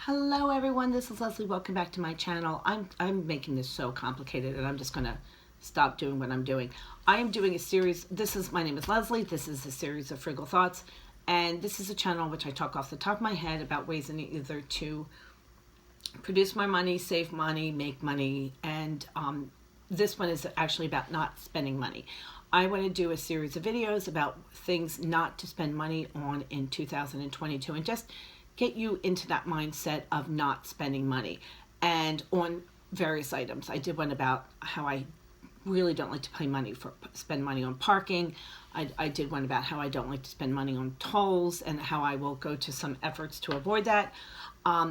Hello everyone, this is Leslie. Welcome back to my channel. I'm making this so complicated and I'm just gonna stop doing what I'm doing. I am doing a series. My name is Leslie. This is a series of frugal thoughts, and this is a channel in which I talk off the top of my head about ways in either to produce my money, save money, make money, and this one is actually about not spending money. I want to do a series of videos about things not to spend money on in 2022 and just get you into that mindset of not spending money and on various items. I did one about how I really don't like to spend money on parking. I did one about how I don't like to spend money on tolls and how I will go to some efforts to avoid that.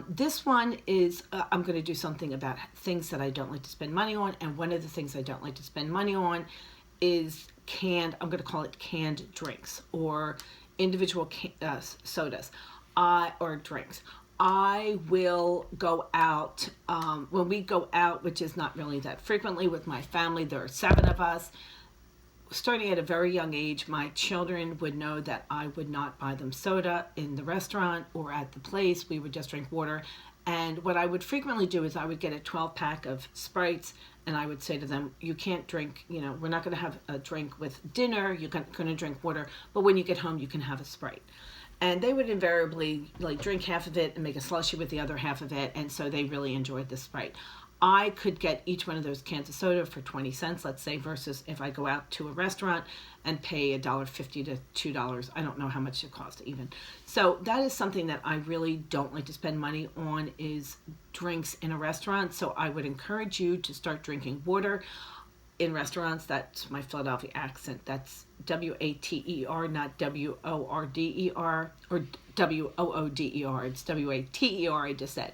This one is, I'm going to do something about things that I don't like to spend money on, and one of the things I don't like to spend money on is I'm going to call it canned drinks or individual sodas or drinks. I will go out, when we go out, which is not really that frequently with my family, there are 7 of us. Starting at a very young age, my children would know that I would not buy them soda in the restaurant or at the place. We would just drink water. And what I would frequently do is I would get a 12-pack of Sprites, and I would say to them, you can't drink, we're not going to have a drink with dinner, you're going to drink water, but when you get home, you can have a Sprite. And they would invariably drink half of it and make a slushie with the other half of it, and so they really enjoyed the Sprite. I could get each one of those cans of soda for 20 cents, let's say, versus if I go out to a restaurant and pay $1.50 to $2. I don't know how much it costs even. So that is something that I really don't like to spend money on, is drinks in a restaurant. So I would encourage you to start drinking water in restaurants. That's my Philadelphia accent. That's W-A-T-E-R, not W-O-R-D-E-R or W-O-O-D-E-R. It's W-A-T-E-R, I just said.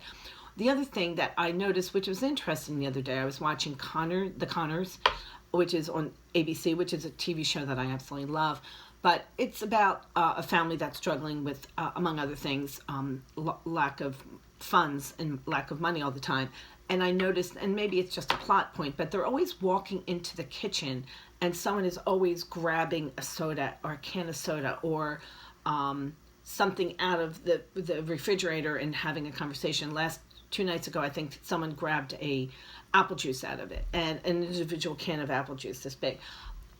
The other thing that I noticed, which was interesting the other day, I was watching The Connors, which is on ABC, which is a TV show that I absolutely love. But it's about a family that's struggling with, among other things, lack of funds and lack of money all the time. And I noticed, and maybe it's just a plot point, but they're always walking into the kitchen and someone is always grabbing a soda or a can of soda or something out of the refrigerator and having a conversation. 2 nights ago, I think someone grabbed a apple juice out of it, and an individual can of apple juice this big.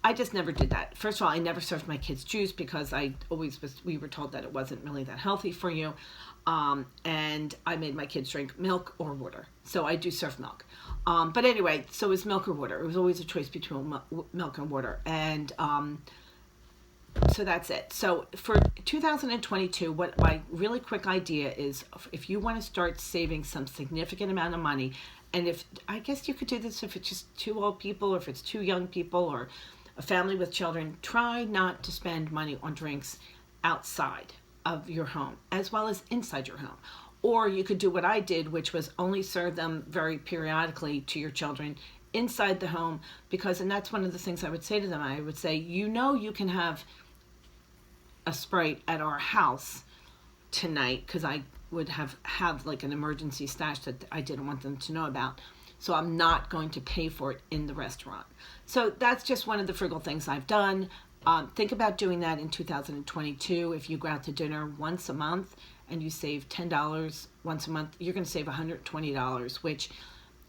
I just never did that. First of all, I never served my kids juice because we were told that it wasn't really that healthy for you. And I made my kids drink milk or water. So I do serve milk. But anyway, so it was milk or water. It was always a choice between milk and water. And so that's it. So for 2022, what my really quick idea is, if you want to start saving some significant amount of money, and I guess you could do this if it's just 2 old people or if it's 2 young people or a family with children, try not to spend money on drinks outside of your home as well as inside your home. Or you could do what I did, which was only serve them very periodically to your children inside the home, and that's one of the things I would say to them. I would say, you can have a Sprite at our house tonight, because I would have like an emergency stash that I didn't want them to know about. So I'm not going to pay for it in the restaurant. So that's just one of the frugal things I've done. Think about doing that in 2022. If you go out to dinner once a month and you save $10 once a month, you're going to save $120, which,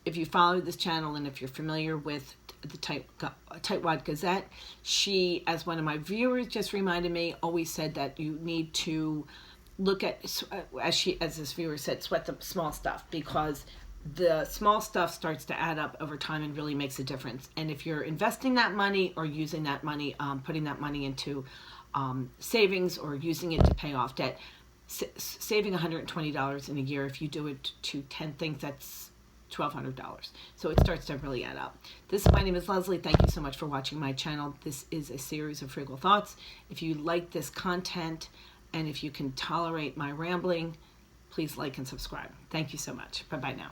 if you follow this channel and if you're familiar with the Tightwad Gazette, she, as one of my viewers just reminded me, always said that you need to look at, as this viewer said, sweat the small stuff, because the small stuff starts to add up over time and really makes a difference. And if you're investing that money or using that money, putting that money into savings or using it to pay off debt, saving $120 in a year, if you do it to 10 things, that's $1,200. So it starts to really add up. My name is Leslie. Thank you so much for watching my channel. This is a series of frugal thoughts. If you like this content and if you can tolerate my rambling, please like and subscribe. Thank you so much. Bye-bye now.